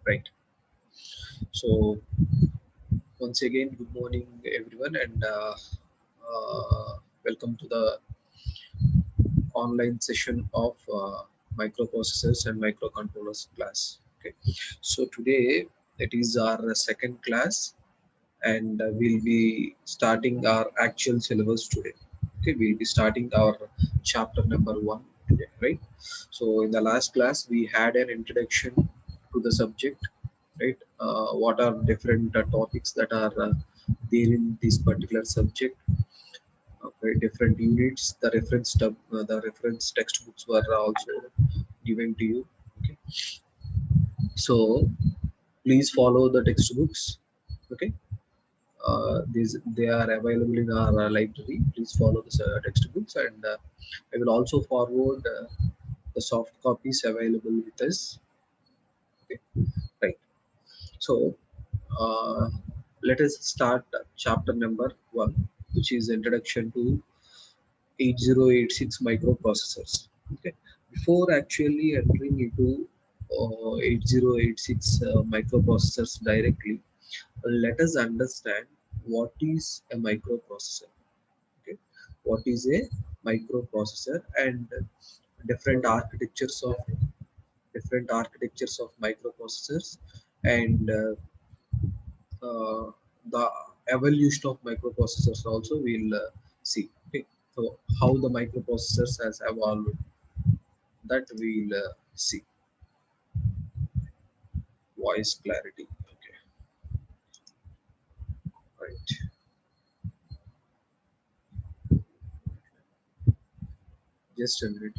Right. So once again, good morning, everyone, and welcome to the online session of microprocessors and microcontrollers class. Okay. So today it is our second class, and we'll be starting our actual syllabus today. Okay, we'll be starting our chapter number 1 today, right? So in the last class we had an introduction to the subject, right? What are different topics that are there in this particular subject? Okay, different units. The reference textbooks were also given to you. Okay, so please follow the textbooks. Okay, these they are available in our library. Please follow the textbooks, and I will also forward the soft copies available with us. Okay, right. So uh, let us start chapter number 1, which is introduction to 8086 microprocessors. Okay, before actually entering into 8086 microprocessors directly, let us understand what is a microprocessor. Okay, what is a microprocessor, and different architectures of microprocessors, and the evolution of microprocessors also we'll see. Okay, so how the microprocessors has evolved, that we'll see. Voice clarity. Okay, right. Just a minute.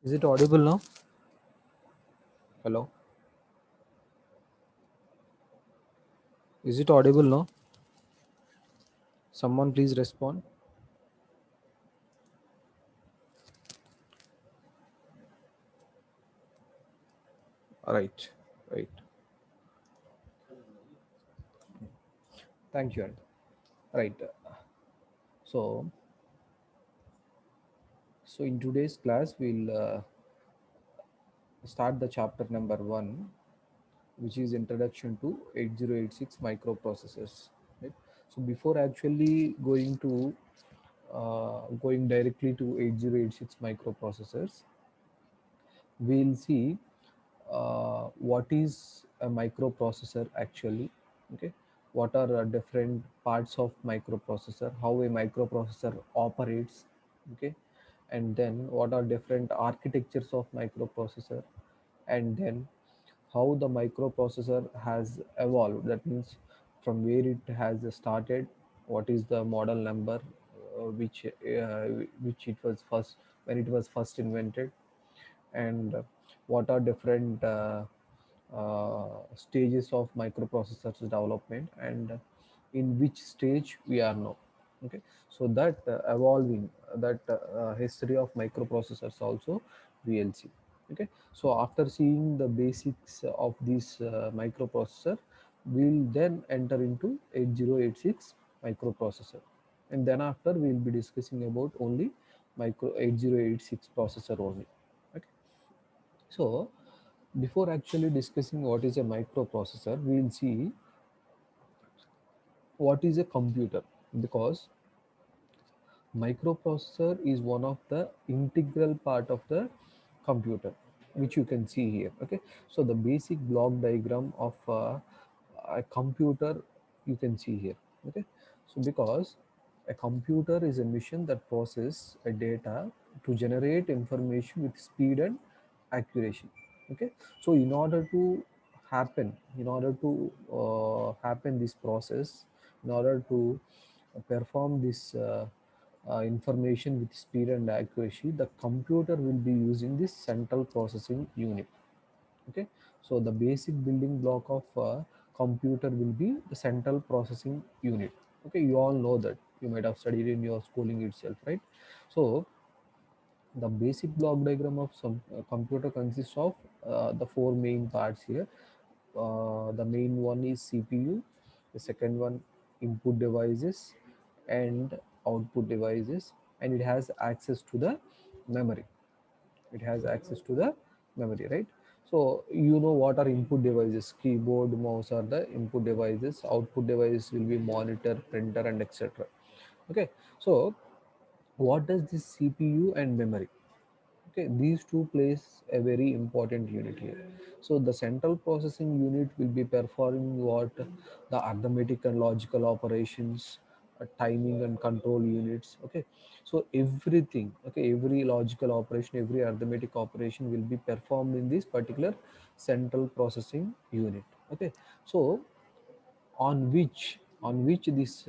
Is it audible now? Hello? Is it audible now? Someone please respond. Right, right. Thank you. Right. So, so in today's class, we'll start the chapter number 1, which is introduction to 8086 microprocessors. Right? So before actually going directly to 8086 microprocessors, we'll see what is a microprocessor actually. Okay, what are different parts of microprocessor, how a microprocessor operates. Okay, and then what are different architectures of microprocessor, and then how the microprocessor has evolved, that means from where it has started, what is the model number, which it was first, when it was first invented, and what are different stages of microprocessors development, and in which stage we are now. Okay, so that evolving, that history of microprocessors also we'll see. Okay, so after seeing the basics of this microprocessor, we'll then enter into 8086 microprocessor, and then after we'll be discussing about only micro 8086 processor only. Okay, so before actually discussing what is a microprocessor, we'll see what is a computer, because microprocessor is one of the integral part of the computer, which you can see here. Okay, so the basic block diagram of a computer you can see here. Okay, so because a computer is a machine that process a data to generate information with speed and accuracy. Okay, so in order to happen this process, in order to perform this information with speed and accuracy, the computer will be using this central processing unit. Okay, so the basic building block of computer will be the central processing unit. Okay, you all know that, you might have studied in your schooling itself, right? So the basic block diagram of some computer consists of the four main parts here. The main one is CPU, the second one input devices and output devices, and it has access to the memory. It has access to the memory, right? So you know what are input devices. Keyboard, mouse are the input devices. Output device will be monitor, printer, and etc. Okay, so what does this CPU and memory? Okay, these two plays a very important unit here. So the central processing unit will be performing what the arithmetic and logical operations, timing and control units. Okay, so everything, okay, every logical operation, every arithmetic operation will be performed in this particular central processing unit. Okay, so on which these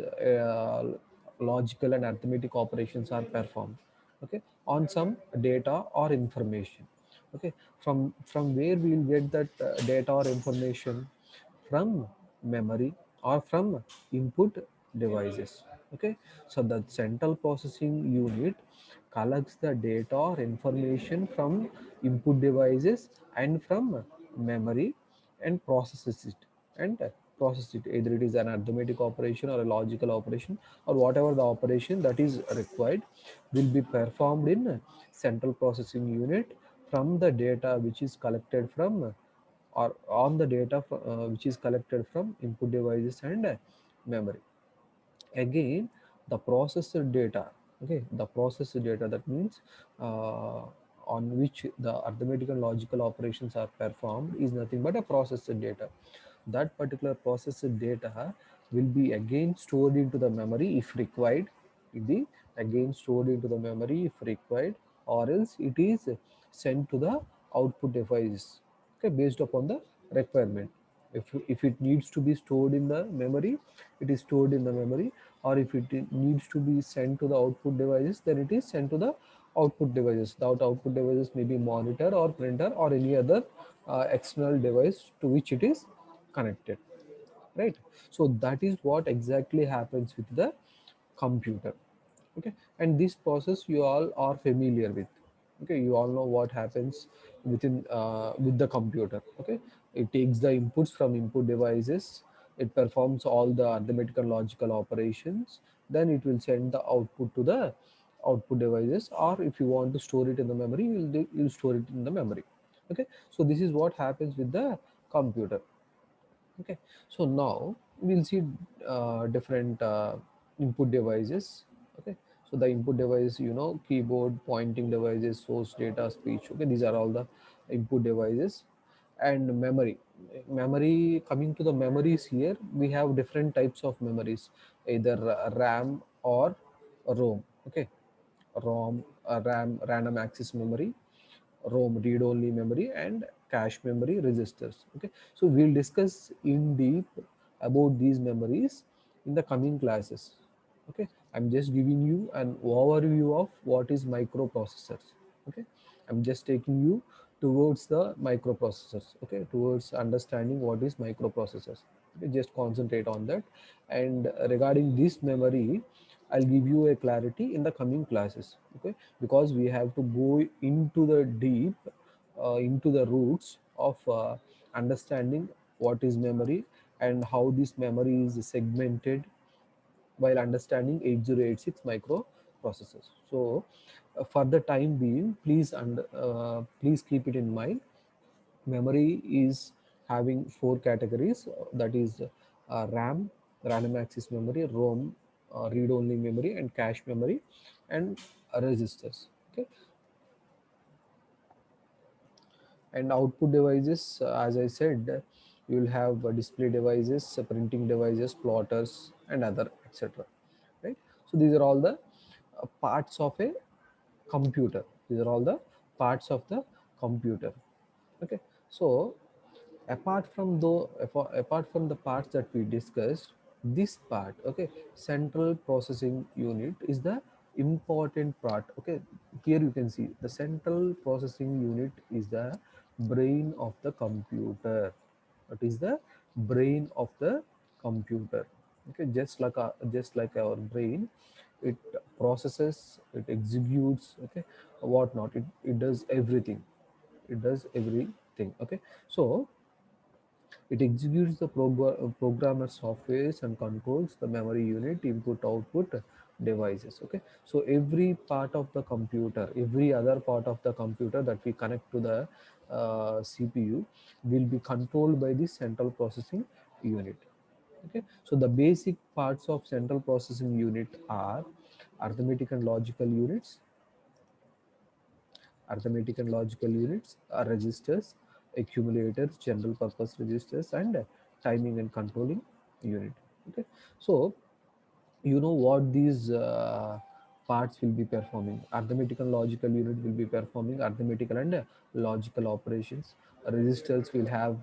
logical and arithmetic operations are performed. Okay, on some data or information. Okay, from where we will get that data or information? From memory or from input devices. Okay, so the central processing unit collects the data or information from input devices and from memory, and processes it, and process it, either it is an arithmetic operation or a logical operation, or whatever the operation that is required will be performed in central processing unit from the data which is collected from, or on the data which is collected from input devices and memory. Again, the processor data, okay, the processor data, that means uh, on which the arithmetic and logical operations are performed, is nothing but a processor data. That particular processor data will be again stored into the memory if required. It be again stored into the memory if required, or else it is sent to the output device, okay, based upon the requirement. If it needs to be stored in the memory, it is stored in the memory, or if it needs to be sent to the output devices, then it is sent to the output devices. The output devices may be monitor or printer or any other external device to which it is connected, right? So that is what exactly happens with the computer. Okay, and this process you all are familiar with. Okay, you all know what happens with the computer. Okay, it takes the inputs from input devices, it performs all the arithmetic and logical operations, then it will send the output to the output devices, or if you want to store it in the memory, you'll store it in the memory. Okay, so this is what happens with the computer. Okay, so now we'll see different input devices. Okay, so the input device, keyboard, pointing devices, source data, speech. Okay, these are all the input devices. And memory, coming to the memories here, we have different types of memories, either RAM or ROM. Okay, RAM, random access memory, ROM, read-only memory, and cache memory registers. Okay, so we'll discuss in deep about these memories in the coming classes. Okay, I'm just giving you an overview of what is microprocessors. Okay, I'm just taking you towards the microprocessors. Okay, towards understanding what is microprocessors. Okay, just concentrate on that. And regarding this memory, I'll give you a clarity in the coming classes. Okay, because we have to go into the deep, into the roots of understanding what is memory and how this memory is segmented while understanding 8086 microprocessors. So for the time being, please keep it in mind. Memory is having four categories, that is RAM, random access memory, ROM, read only memory, and cache memory, and registers. Okay, and output devices, as I said, You will have display devices, printing devices, plotters, and other etc. Right? So these are all the parts of a computer. These are all the parts of the computer. Okay. So apart from the parts that we discussed, this part, okay, central processing unit is the important part. Okay, here you can see the central processing unit is the brain of the computer. It is the brain of the computer. Okay, just like our brain, it processes, it executes, okay, whatnot, it does everything, it does everything. Okay, so it executes the programmer softwares and controls the memory unit, input, output devices. Okay, so every part of the computer, every other part of the computer that we connect to the CPU will be controlled by the central processing unit. Okay, so the basic parts of central processing unit are arithmetic and logical units. Arithmetic and logical units are registers, accumulators, general purpose registers, and timing and controlling unit. Okay, so you know what these parts will be performing. Arithmetic and logical unit will be performing arithmetical and logical operations. Registers will have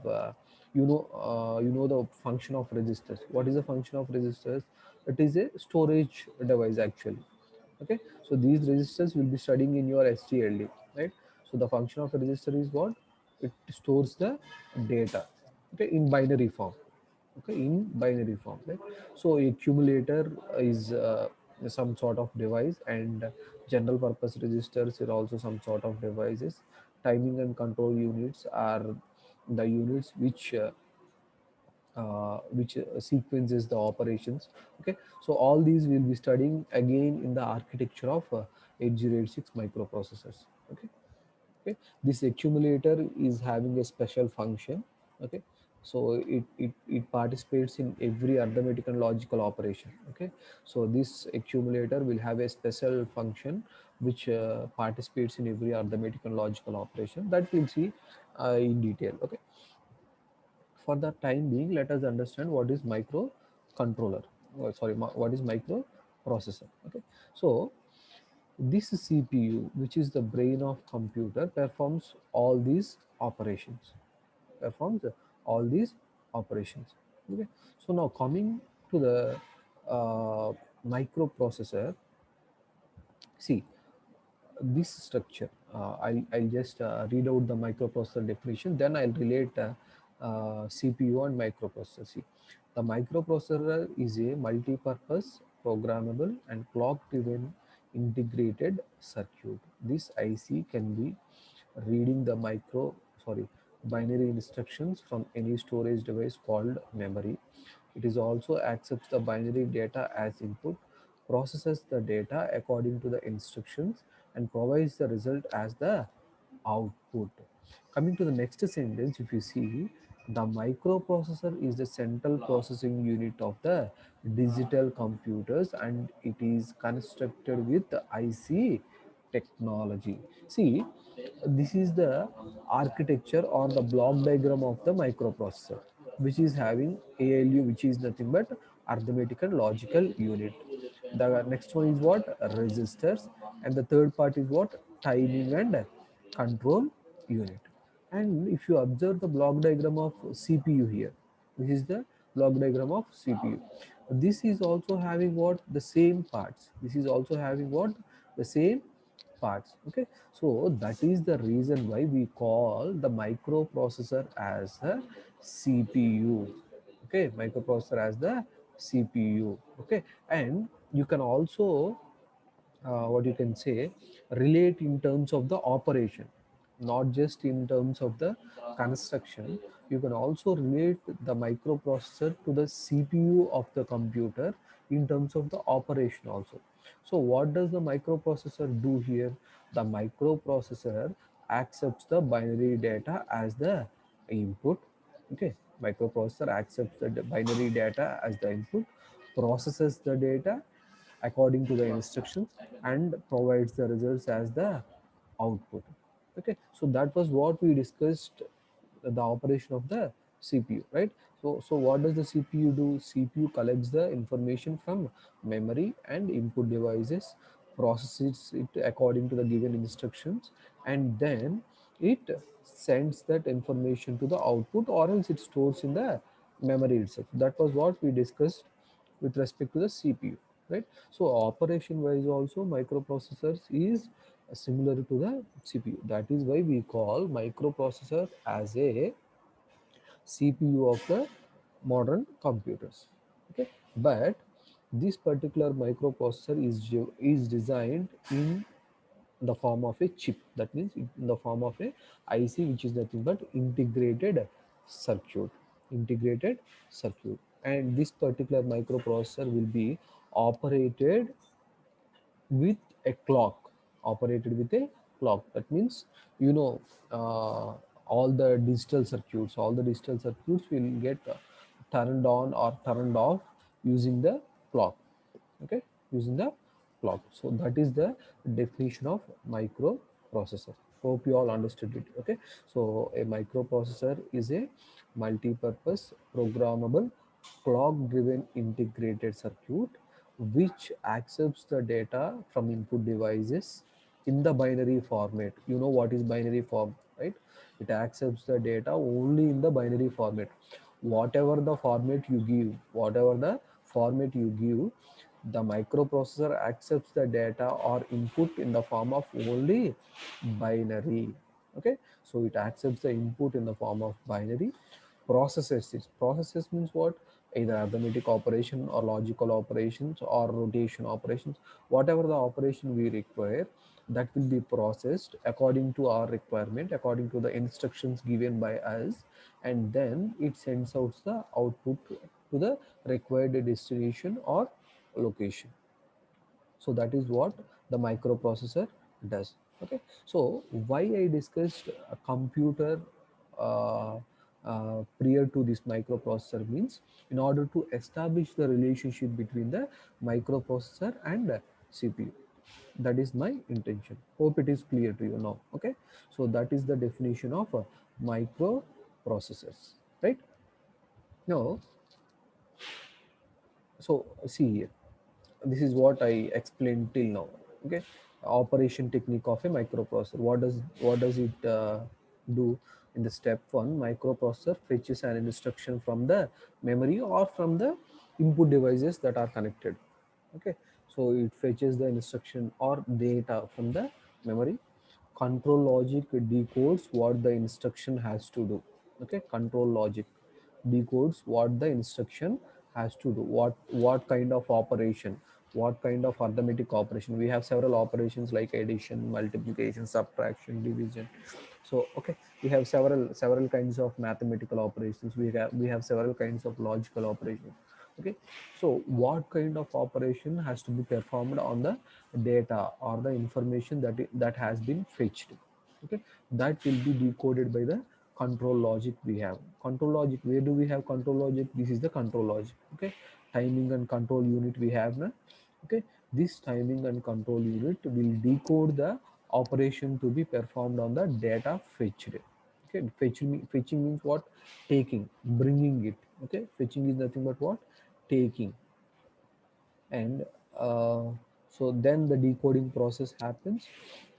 you know the function of registers. What is the function of registers? It is a storage device actually. Okay, so these registers will be studying in your STLD, right? So the function of a register is what? It stores the data, okay, in binary form. Okay, in binary form, right? So accumulator is some sort of device, and general purpose registers are also some sort of devices. Timing and control units are the units which sequences the operations. Okay, so all these will be studying again in the architecture of 8086 microprocessors. Okay, okay, this accumulator is having a special function. Okay, so it participates in every arithmetic and logical operation. Okay, so this accumulator will have a special function which participates in every arithmetic and logical operation that we'll see in detail. Okay, for the time being, let us understand what is microcontroller. What is microprocessor. Okay, so this CPU, which is the brain of computer, performs all these operations. Okay, so now coming to the microprocessor. See, this structure, I'll just read out the microprocessor definition, then I'll relate CPU and microprocessor. See, the microprocessor is a multi-purpose, programmable, and clock-driven integrated circuit. This IC can be reading the binary instructions from any storage device called memory. It is also accepts the binary data as input, processes the data according to the instructions, and provides the result as the output. Coming to the next sentence, if you see, the microprocessor is the central processing unit of the digital computers, and it is constructed with the IC technology. See, this is the architecture or the block diagram of the microprocessor, which is having ALU, which is nothing but arithmetic and logical unit. The next one is what? Resistors, and the third part is what? Timing and control unit. And if you observe the block diagram of CPU here, this is the block diagram of CPU. This is also having what? The same parts. This is also having what? The same parts. Okay, so that is the reason why we call the microprocessor as a CPU. Okay, microprocessor as the CPU. Okay, and you can also what you can say, relate in terms of the operation, not just in terms of the construction. You can also relate the microprocessor to the CPU of the computer in terms of the operation also. So what does the microprocessor do here? The microprocessor accepts the binary data as the input. Okay, microprocessor accepts the binary data as the input, processes the data according to the instructions, and provides the results as the output. Okay, so that was what we discussed, the operation of the CPU, right? So what does the CPU do? CPU collects the information from memory and input devices, processes it according to the given instructions, and then it sends that information to the output, or else it stores in the memory itself. That was what we discussed with respect to the CPU, right? So operation wise also microprocessors is similar to the CPU. That is why we call microprocessor as a CPU of the modern computers. Okay, but this particular microprocessor is designed in the form of a chip. That means in the form of a IC, which is nothing but circuit, integrated circuit. And this particular microprocessor will be operated with a clock, operated with a clock. That means, you know, all the digital circuits will get turned on or turned off using the clock. Okay, using the clock. So that is the definition of microprocessor. Hope you all understood it. Okay, so a microprocessor is a multi-purpose programmable clock driven integrated circuit which accepts the data from input devices in the binary format. You know what is binary form, right? It accepts the data only in the binary format. Whatever the format you give, whatever the format you give, the microprocessor accepts the data or input in the form of only binary. Okay, so it accepts the input in the form of binary, processes it. Processes means what? Either arithmetic operation or logical operations or rotation operations. Whatever the operation we require, that will be processed according to our requirement, according to the instructions given by us, and then it sends out the output to the required destination or location. So that is what the microprocessor does. Okay, so why I discussed a computer uh, prior to this microprocessor means, in order to establish the relationship between the microprocessor and CPU. That is my intention. Hope it is clear to you now. Okay, so that is the definition of microprocessors, right? Now, so see here, this is what I explained till now. Okay, operation technique of a microprocessor. What does it do? In the step one, microprocessor fetches an instruction from the memory or from the input devices that are connected. Okay, so it fetches the instruction or data from the memory. Control logic decodes what the instruction has to do. Okay, control logic decodes what the instruction has to do, what kind of operation, what kind of arithmetic operation. We have several operations like addition, multiplication, subtraction, division. So okay, we have several kinds of mathematical operations. We have several kinds of logical operations. Okay, so what kind of operation has to be performed on the data or the information that has been fetched. Okay, that will be decoded by the control logic. We have control logic. Where do we have control logic? This is the control logic. Okay, timing and control unit we have now. Okay, this timing and control unit will decode the operation to be performed on the data fetched. Okay, fetching means what? Taking, bringing it. Okay, fetching is nothing but what? Taking. And uh, so then the decoding process happens,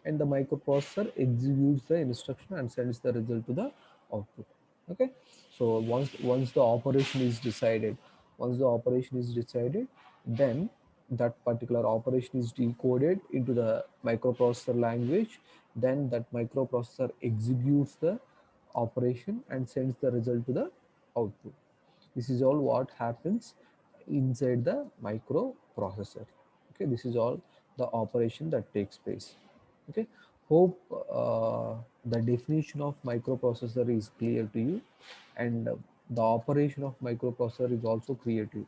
and the microprocessor executes the instruction and sends the result to the output. Okay, so once the operation is decided, then that particular operation is decoded into the microprocessor language. Then that microprocessor executes the operation and sends the result to the output. This is all what happens inside the microprocessor. Okay, this is all the operation that takes place. Okay, hope the definition of microprocessor is clear to you, and the operation of microprocessor is also clear to you.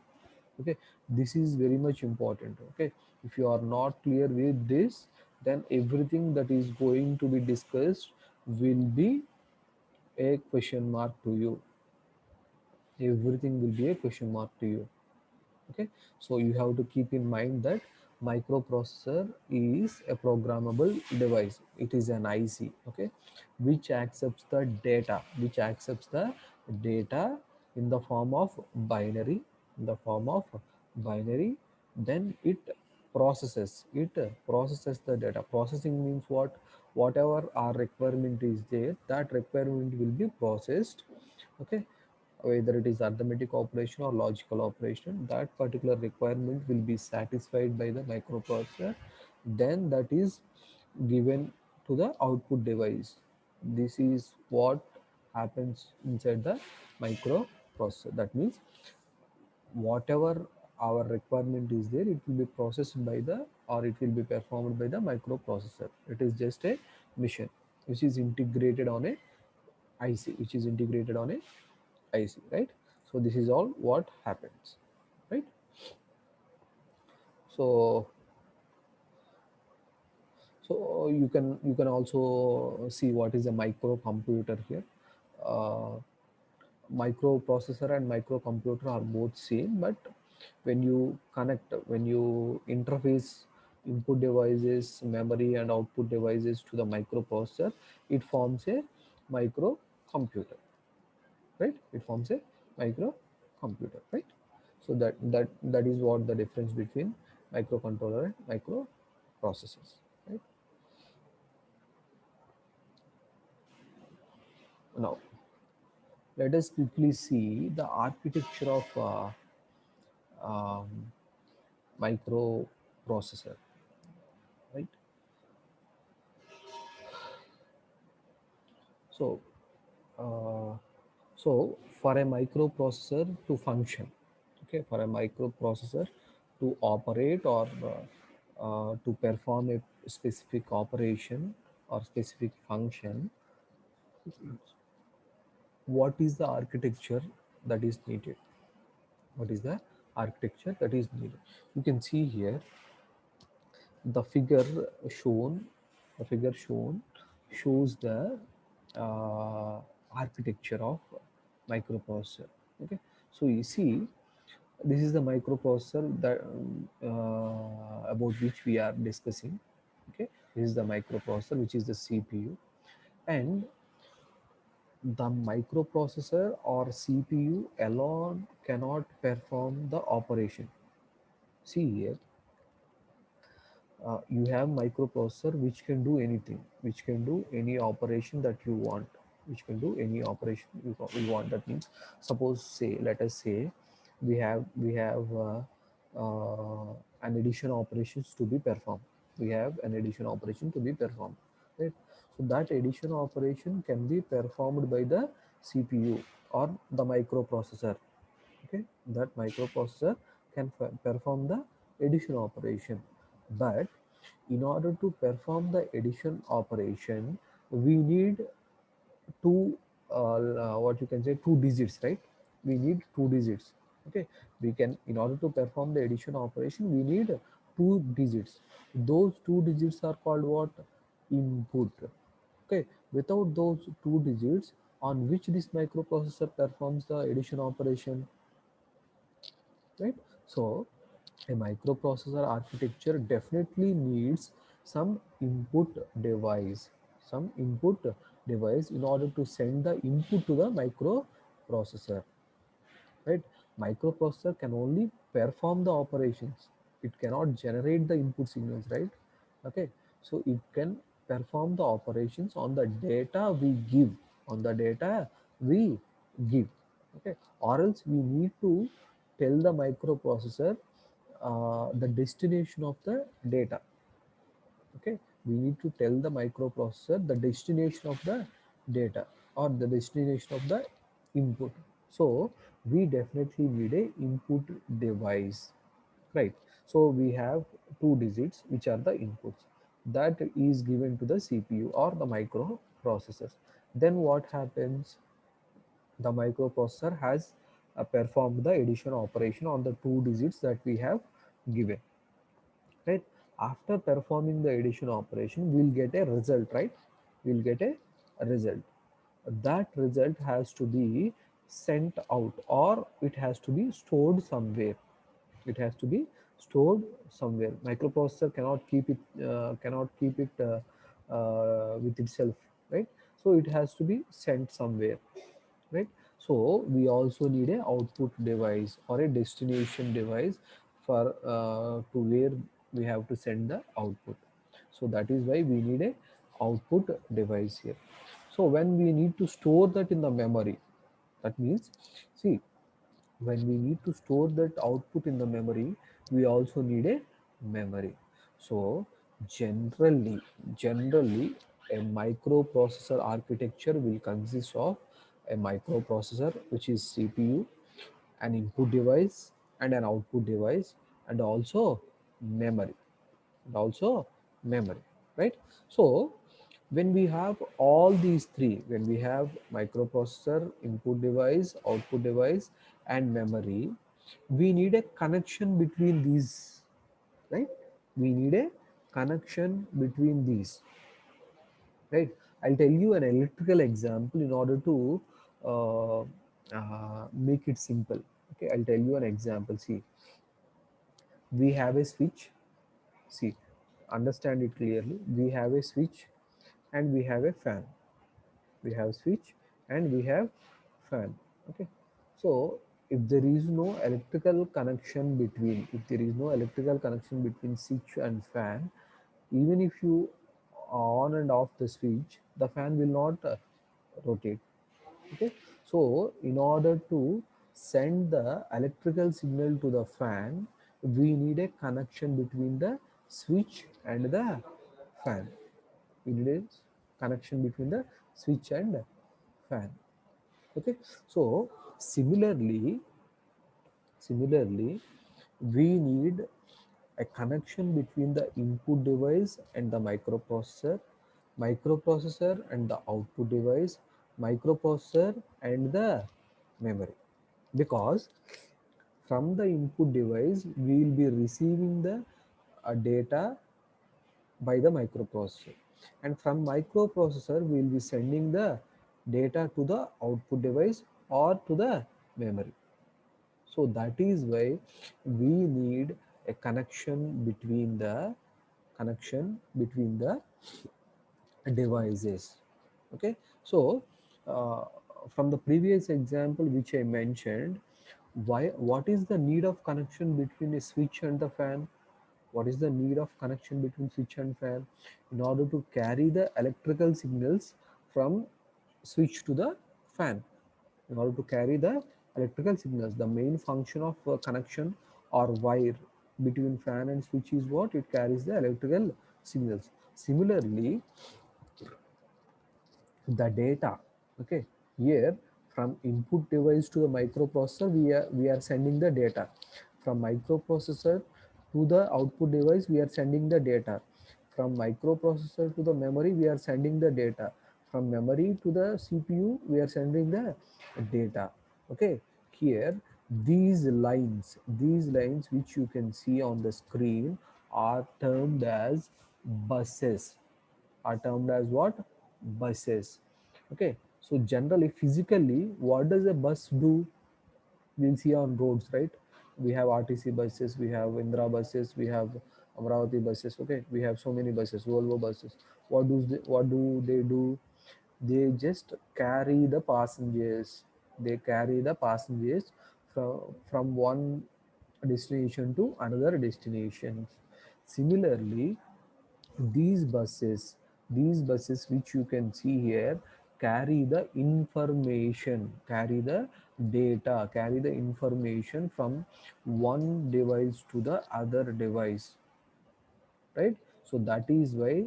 Okay, this is very much important. Okay, if you are not clear with this, then everything that is going to be discussed will be a question mark to you. Everything will be a question mark to you. Okay, so you have to keep in mind that microprocessor is a programmable device. It is an IC. Okay, which accepts the data, which accepts the data in the form of binary, in the form of binary. Then it processes the data. Processing means what? Whatever our requirement is there, that requirement will be processed. Okay, whether it is arithmetic operation or logical operation, that particular requirement will be satisfied by the microprocessor. Then that is given to the output device. This is what happens inside the microprocessor. That means whatever our requirement is there, it will be processed by the, or it will be performed by the microprocessor. It is just a mission which is integrated on a IC, which is integrated on a IC, right? So this is all what happens, right? So you can also see what is a microcomputer here. Uh, Microprocessor and microcomputer are both same, but when you interface input devices, memory and output devices to the microprocessor, it forms a microcomputer, right? It forms a microcomputer, right? So that is what the difference between microcontroller and microprocessors, right? Now let us quickly see the architecture of um, microprocessor, right? So uh, so for a microprocessor to function, okay, for a microprocessor to operate or to perform a specific operation or specific function, what is the architecture that is needed? What is the architecture that is needed? You can see here the figure shown. The figure shown shows the uh, architecture of microprocessor. Okay, so you see, this is the microprocessor that about which we are discussing. Okay, this is the microprocessor, which is the CPU, and the microprocessor or CPU alone cannot perform the operation. See here, you have microprocessor which can do anything, which can do any operation that you want, which can do any operation you want. That means, suppose, say, let us say we have an addition operations to be performed. We have an addition operation to be performed, right? So that addition operation can be performed by the CPU or the microprocessor. Okay, that microprocessor can perform the addition operation. But in order to perform the addition operation, we need two, what you can say, two digits, right? We need two digits. Okay, we can, in order to perform the addition operation, we need two digits. Those two digits are called what? Input. Okay, without those two digits on which this microprocessor performs the addition operation, right? So a microprocessor architecture definitely needs some input device, some input device in order to send the input to the microprocessor, right? Microprocessor can only perform the operations, it cannot generate the input signals, right? Okay, so it can perform the operations on the data we give, on the data we give. Okay, or else we need to tell the microprocessor the destination of the data. Okay, we need to tell the microprocessor the destination of the data or the destination of the input. So we definitely need a input device, right? So we have two digits which are the inputs that is given to the CPU or the microprocessors. Then what happens? The microprocessor has performed the addition operation on the two digits that we have given, right? After performing the addition operation, we'll get a result, right? We'll get a result. That result has to be sent out, or it has to be stored somewhere. It has to be stored somewhere. Microprocessor cannot keep it with itself, right? So it has to be sent somewhere, right? So we also need a output device or a destination device for to where we have to send the output. So that is why we need a output device here. So when we need to store that in the memory, that means, see, when we need to store that output in the memory, we also need a memory. So generally a microprocessor architecture will consist of a microprocessor, which is CPU, an input device and an output device, and also memory, and also memory, right? So when we have all these three, when we have microprocessor, input device, output device, and memory, we need a connection between these, right? We need a connection between these, right? I'll tell you an electrical example in order to uh, make it simple. Okay, I'll tell you an example. See, we have a switch. See, understand it clearly. We have a switch and we have a fan. We have switch and we have fan. Okay, so if there is no electrical connection between switch and fan, even if you on and off the switch, the fan will not rotate. Okay, so in order to send the electrical signal to the fan, we need a connection between the switch and the fan. We need a connection between the switch and fan. Okay, so similarly, similarly, we need a connection between the input device and the microprocessor, microprocessor and the output device, microprocessor and the memory. Because from the input device, we will be receiving the data by the microprocessor, and from microprocessor, we will be sending the data to the output device or to the memory. So that is why we need a connection between the devices. Okay, so uh, from the previous example which I mentioned, what is the need of connection between a switch and the fan? What is the need of connection between switch and fan? In order to carry the electrical signals from switch to the fan, in order to carry the electrical signals, the main function of connection or wire between fan and switch is what? It carries the electrical signals. Similarly, the data, okay, here from input device to the microprocessor, we are sending the data. From microprocessor to the output device, we are sending the data. From microprocessor to the memory, we are sending the data. From memory to the CPU, we are sending the data. Okay, here these lines which you can see on the screen are termed as buses. Are termed as what? Buses. Okay, so generally, physically, what does a bus do? We'll see on roads, right? We have RTC buses, we have Indra buses, we have Amravati buses. Okay, we have so many buses, Volvo buses. What do they do? They just carry the passengers. They carry the passengers from one destination to another destination. Similarly, these buses which you can see here carry the information, carry the data, carry the information from one device to the other device, right? So that is why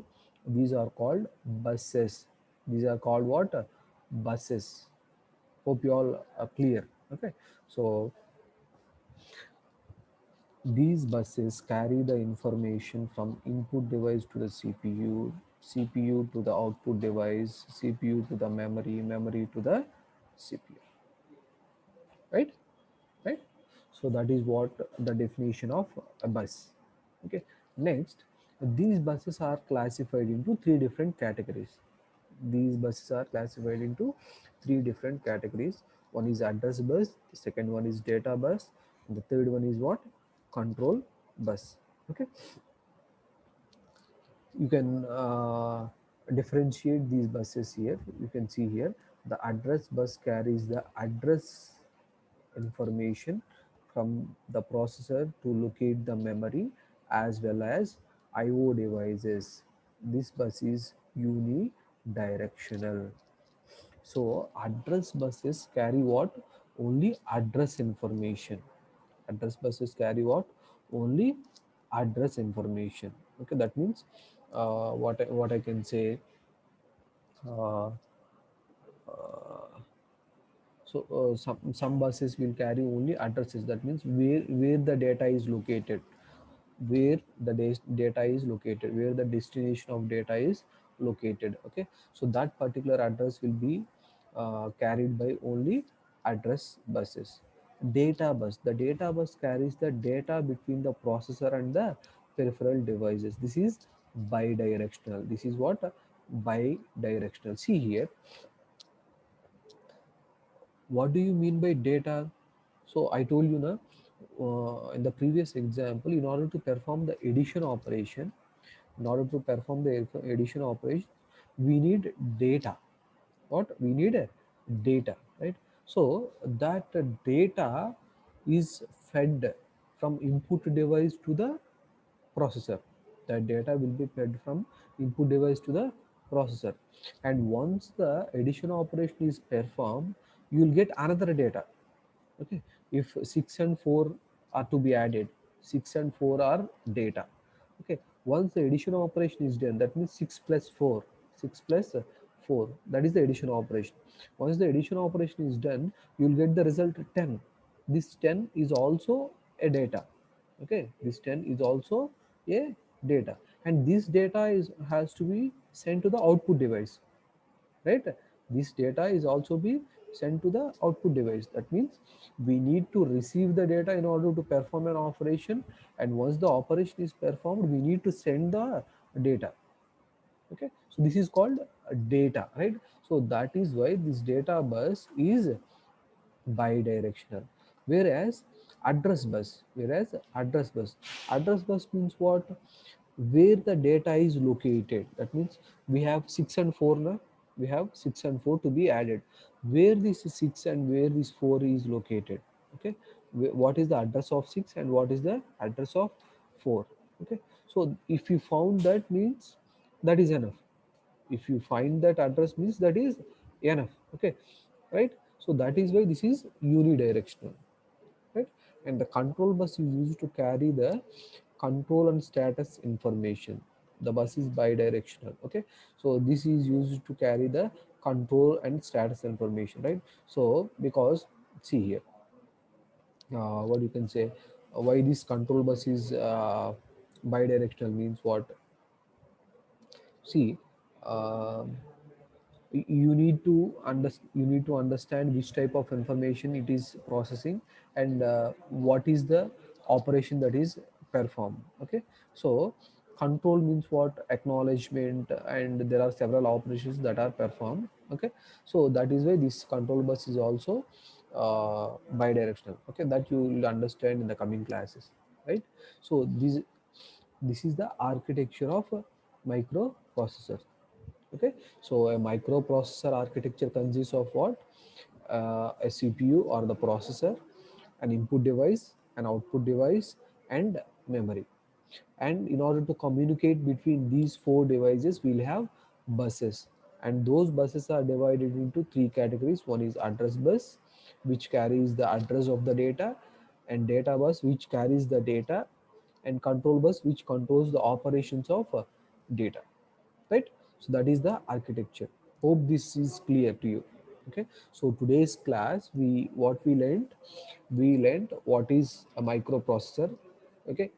these are called buses. These are called what? Buses. Hope you all are clear. Okay, so these buses carry the information from input device to the CPU, CPU to the output device, CPU to the memory, memory to the CPU. Right? Right? So that is what the definition of a bus. Okay. Next, these buses are classified into three different categories. These buses are classified into three different categories. One is address bus, the second one is data bus, and the third one is what? Control bus. Okay, you can differentiate these buses here. You can see here The address bus carries the address information from the processor to locate the memory as well as IO devices. This bus is unidirectional. So address buses carry what? Only address information. Address buses carry what? Only address information. Okay, that means what I can say. Uh, uh, some buses will carry only addresses. That means where the data is located, where the data is located, where the destination of data is located. Okay, so that particular address will be carried by only address buses. Data bus, the data bus carries the data between the processor and the peripheral devices. This is bidirectional. This is what? Bidirectional. See here, what do you mean by data? So I told you now, in the previous example, in order to perform the addition operation, in order to perform the addition operation, we need data. What we need? Data, right? So that data is fed from input device to the processor. That data will be fed from input device to the processor, and once the addition operation is performed, you will get another data. Okay, if 6 and 4 are to be added, 6 and 4 are data. Okay, once the addition operation is done, that means 6 plus 4, 6 plus 4, that is the addition operation. Once the addition operation is done, you will get the result 10. This 10 is also a data. Okay, this 10 is also a data, and this data is has to be sent to the output device, right? This data is also be sent to the output device. That means we need to receive the data in order to perform an operation, and once the operation is performed, we need to send the data. Okay, so this is called data, right? So that is why this data bus is bidirectional. Whereas address bus means what? Where the data is located. That means we have 6 and 4 now. We have 6 and 4 to be added. Where this 6 and where this 4 is located. Okay, what is the address of 6 and what is the address of 4? Okay, so if you found that, means that is enough. If you find that address, means that is enough. Okay, right? So that is why this is unidirectional, right? And the control bus is used to carry the control and status information. The bus is bidirectional. Okay, so this is used to carry the control and status information, right? So because, see here, what you can say, why this control bus is bidirectional means what? See, um you need to understand which type of information it is processing, and what is the operation that is performed. Okay, so control means what? Acknowledgement, and there are several operations that are performed. Okay, so that is why this control bus is also bidirectional. Okay, that you will understand in the coming classes, right? So this is the architecture of a microprocessor. Okay, so a microprocessor architecture consists of what? A CPU or the processor, an input device, an output device, and memory. And in order to communicate between these four devices, we'll have buses, and those buses are divided into three categories. One is address bus, which carries the address of the data, and data bus, which carries the data, and control bus, which controls the operations of data, right? So that is the architecture. Hope this is clear to you. Okay, so today's class, we learned what is a microprocessor. Okay,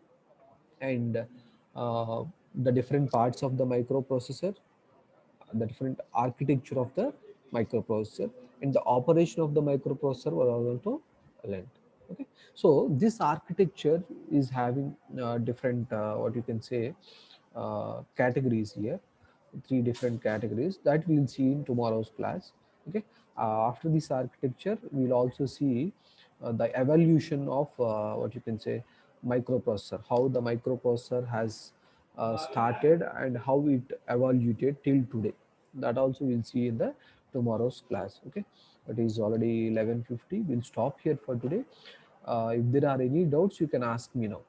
and uh, the different parts of the microprocessor, the different architecture of the microprocessor, and the operation of the microprocessor were also learned. Okay, so this architecture is having different, what you can say, categories here, three different categories that we'll see in tomorrow's class. Okay, after this architecture, we'll also see the evolution of, what you can say, microprocessor, how the microprocessor has started and how it evaluated till today. That also we'll see in the tomorrow's class. Okay, it is already 11:50. We'll stop here for today. If there are any doubts, you can ask me now.